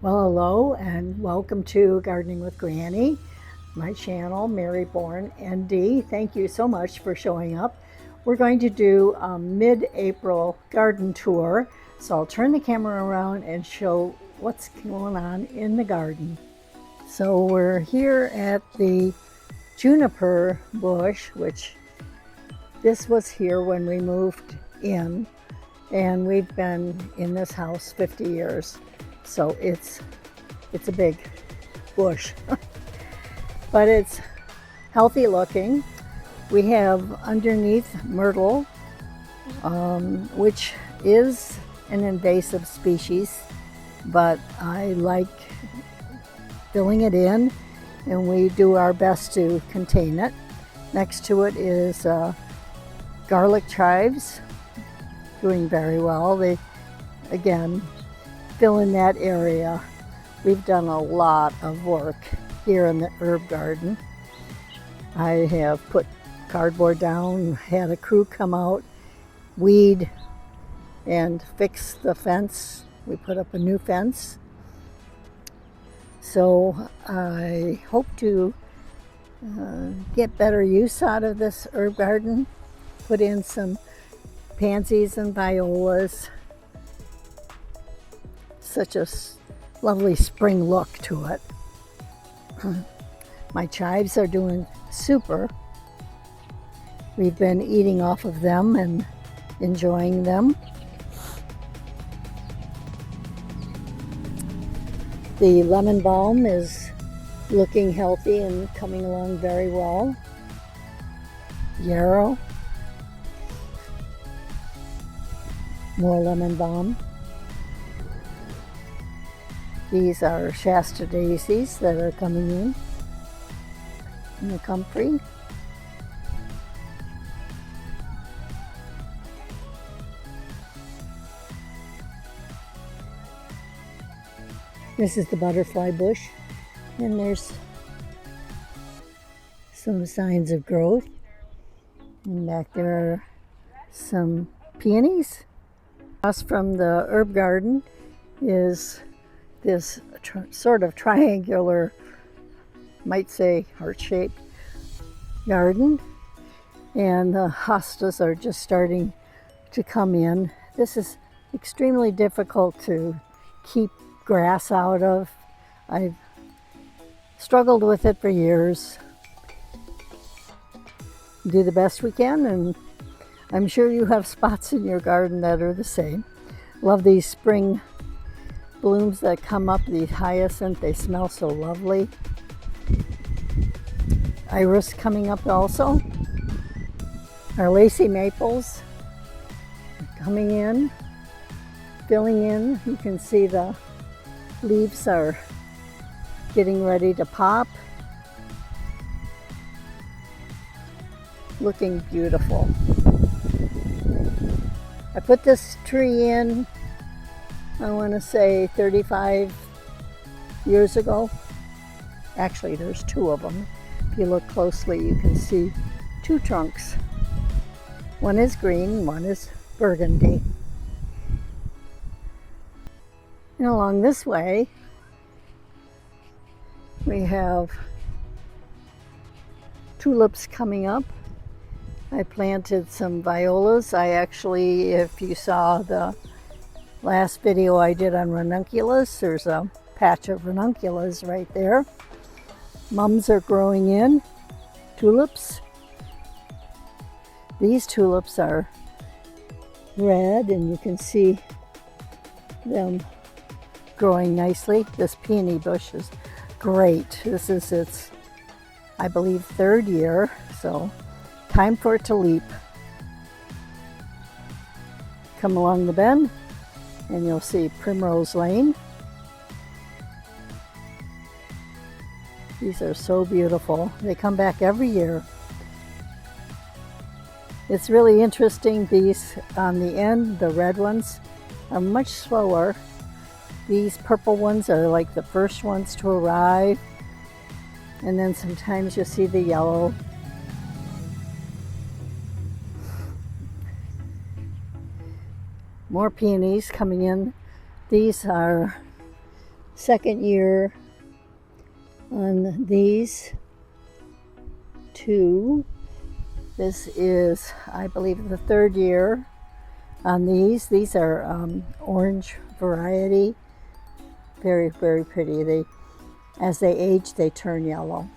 Well, hello and welcome to Gardening with Granny, my channel, Mary Bourne ND. Thank you so much for showing up. We're going to do a mid-April garden tour, so I'll turn the camera around and show what's going on in the garden. So we're here at the juniper bush, which this was here when we moved in, and we've been in this house 50 years. So it's a big bush, but it's healthy looking. We have underneath myrtle, which is an invasive species, but I like filling it in, and we do our best to contain it. Next to it is garlic chives, doing very well. They, again, fill in that area. We've done a lot of work here in the herb garden. I have put cardboard down, had a crew come out, weed, and fix the fence. We put up a new fence. So I hope to get better use out of this herb garden. Put in some pansies and violas. Such a lovely spring look to it. My chives are doing super. We've been eating off of them and enjoying them. The lemon balm is looking healthy and coming along very well. Yarrow. More lemon balm. These are Shasta daisies that are coming in the comfrey. This is the butterfly bush, and there's some signs of growth. And back there are some peonies. Across from the herb garden is this sort of triangular, might say heart-shaped garden, and the hostas are just starting to come in. This is extremely difficult to keep grass out of. I've struggled with it for years. Do the best we can, and I'm sure you have spots in your garden that are the same. Love these spring blooms that come up, the hyacinth, they smell so lovely. Iris coming up also. Our lacy maples coming in, filling in. You can see the leaves are getting ready to pop. Looking beautiful. I put this tree in, I want to say 35 years ago. Actually, there's two of them. If you look closely, you can see two trunks. One is green, one is burgundy. And along this way, we have tulips coming up. I planted some violas. I actually, if you saw the last video I did on ranunculus, there's a patch of ranunculus right there. Mums are growing in. Tulips. These tulips are red, and you can see them growing nicely. This peony bush is great. This is its, I believe, third year, so time for it to leap. Come along the bend, and you'll see Primrose Lane. These are so beautiful. They come back every year. It's really interesting. These on the end, the red ones, are much slower. These purple ones are like the first ones to arrive. And then sometimes you'll see the yellow. More peonies coming in. These are second year on these two. This is, I believe, the third year on these. These are orange variety. Very, very pretty. As they age, they turn yellow.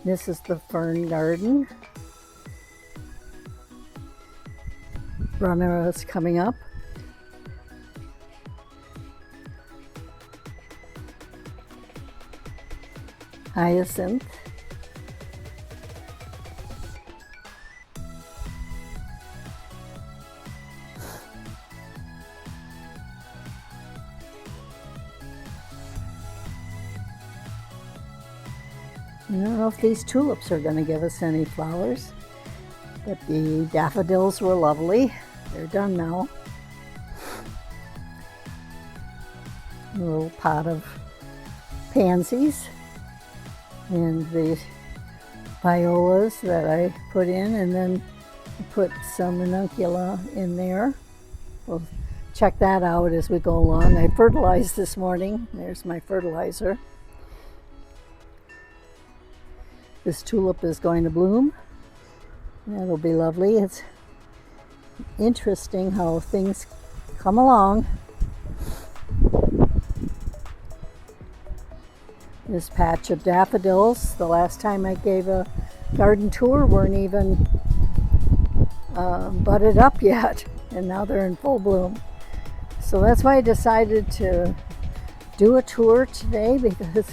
This is the fern garden. Runner is coming up. Hyacinth. I don't know if these tulips are going to give us any flowers, but the daffodils were lovely. They're done now. A little pot of pansies and the violas that I put in, and then put some ranuncula in there. We'll check that out as we go along. I fertilized this morning. There's my fertilizer. This tulip is going to bloom. That'll be lovely. It's interesting how things come along. This patch of daffodils, the last time I gave a garden tour, weren't even budded up yet, and now they're in full bloom. So that's why I decided to do a tour today, because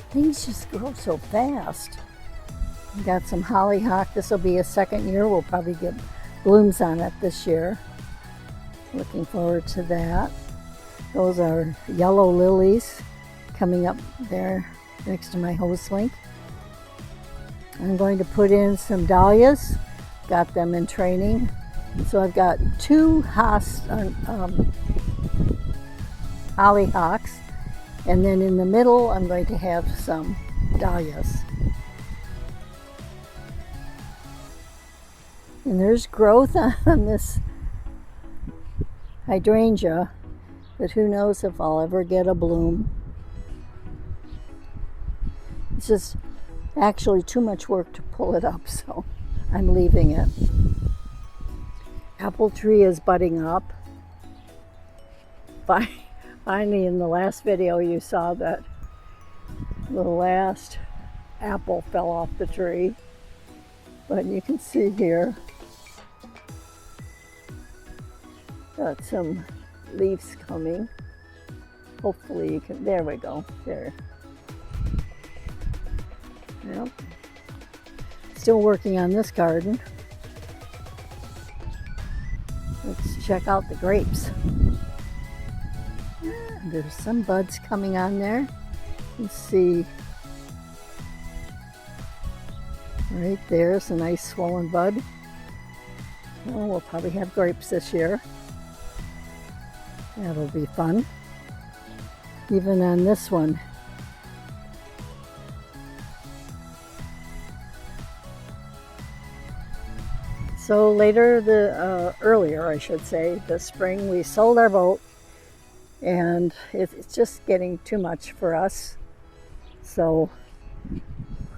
things just grow so fast. We got some hollyhock. This will be a second year. We'll probably get blooms on it this year. Looking forward to that. Those are yellow lilies coming up there next to my hose link. I'm going to put in some dahlias. Got them in training. So I've got two hollyhocks, and then in the middle I'm going to have some dahlias. And there's growth on this hydrangea, but who knows if I'll ever get a bloom. It's just actually too much work to pull it up, so I'm leaving it. Apple tree is budding up. Finally, in the last video you saw that the last apple fell off the tree, but you can see here got some leaves coming. Hopefully you can, there we go, there. Yep. Still working on this garden. Let's check out the grapes. There's some buds coming on there. Let's see. Right there's a nice swollen bud. Oh, we'll probably have grapes this year. That'll be fun. Even on this one. So earlier I should say, this spring we sold our boat, and it's just getting too much for us. So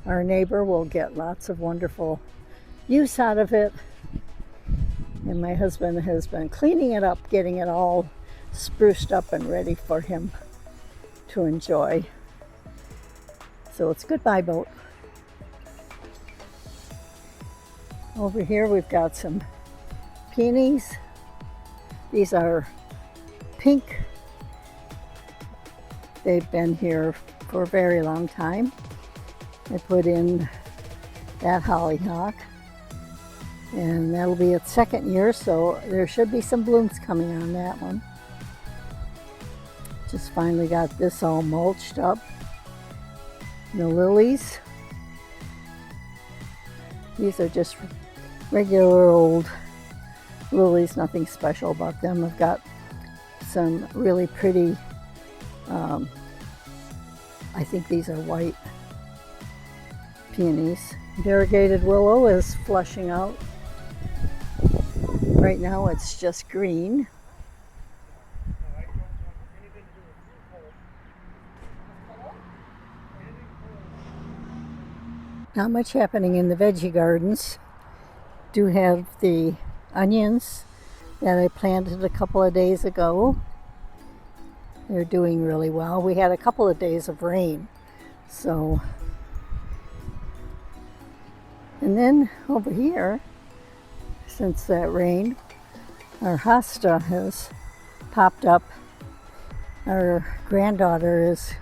our neighbor will get lots of wonderful use out of it. And my husband has been cleaning it up, getting it all spruced up and ready for him to enjoy. So it's goodbye, boat. Over here we've got some peonies. These are pink. They've been here for a very long time. I put in that hollyhock, and that'll be its second year, so there should be some blooms coming on that one. Just finally got this all mulched up. The lilies. These are just regular old lilies, nothing special about them. I've got some really pretty, I think these are white peonies. Variegated willow is flushing out. Right now it's just green. Not much happening in the veggie gardens. Do have the onions that I planted a couple of days ago. They're doing really well. We had a couple of days of rain, so. And then over here, since that rain, our hosta has popped up. Our granddaughter is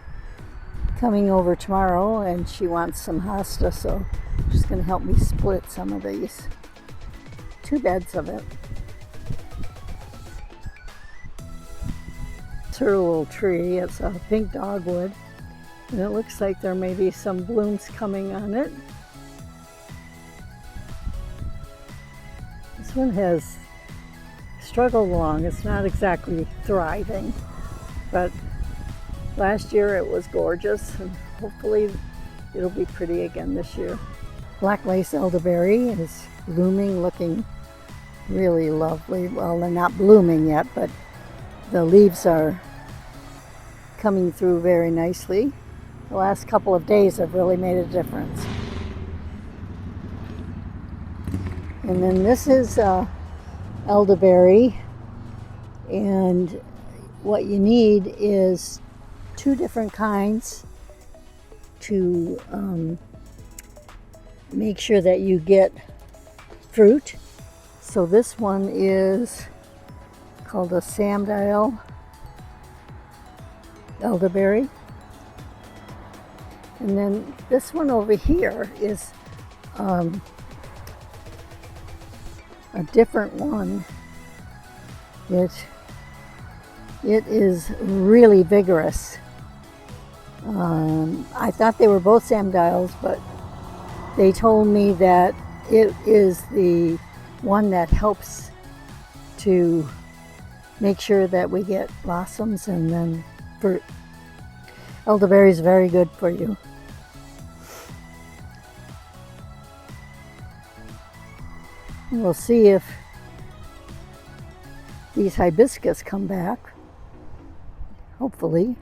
coming over tomorrow and she wants some hosta, so she's going to help me split some of these. 2 beds of it. It's her little tree. It's a pink dogwood, and it looks like there may be some blooms coming on it. This one has struggled along. It's not exactly thriving, but last year it was gorgeous, and hopefully it'll be pretty again this year. Black lace elderberry is blooming, looking really lovely. Well, they're not blooming yet, but the leaves are coming through very nicely. The last couple of days have really made a difference. And then this is elderberry, and what you need is 2 different kinds to make sure that you get fruit. So this one is called a Samdale elderberry, and then this one over here is a different one. It is really vigorous. I thought they were both Samdials, but they told me that it is the one that helps to make sure that we get blossoms and then fruit. Elderberry is very good for you. We'll see if these hibiscus come back. Hopefully.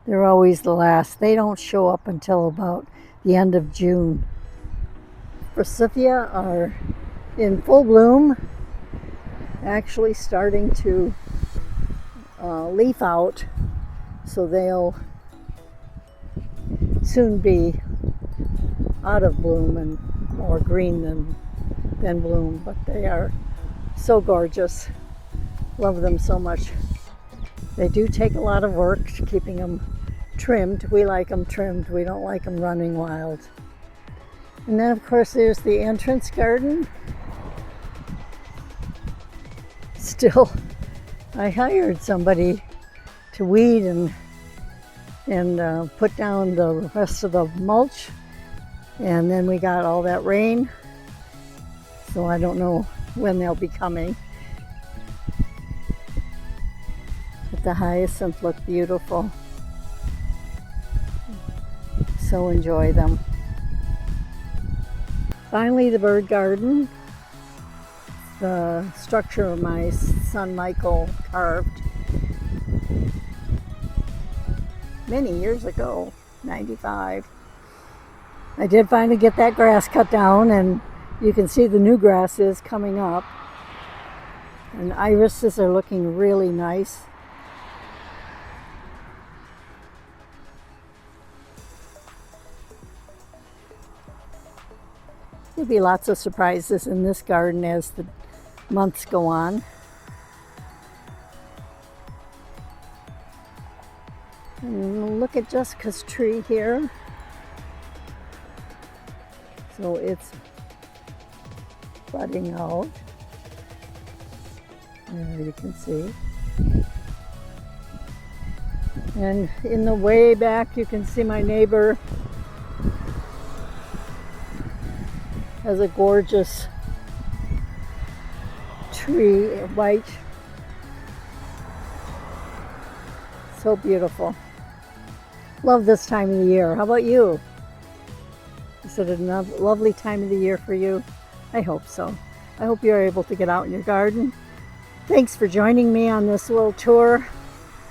They're always the last. They don't show up until about the end of June. Forsythia are in full bloom, actually starting to leaf out, so they'll soon be out of bloom and more green than bloom, but they are so gorgeous. Love them so much. They do take a lot of work keeping them trimmed. We like them trimmed. We don't like them running wild. And then of course there's the entrance garden. Still, I hired somebody to weed and put down the rest of the mulch, and then we got all that rain, so I don't know when they'll be coming. But the hyacinths look beautiful, so enjoy them. Finally, the bird garden. The structure my son Michael carved many years ago, 95. I did finally get that grass cut down, and you can see the new grass is coming up. And irises are looking really nice. There'll be lots of surprises in this garden as the months go on. And look at Jessica's tree here. So it's budding out. There you can see. And in the way back you can see my neighbor has a gorgeous tree, white. So beautiful. Love this time of the year. How about you? Is it a lovely time of the year for you? I hope so. I hope you're able to get out in your garden. Thanks for joining me on this little tour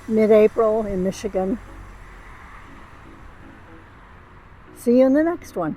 mid-April in Michigan. See you in the next one.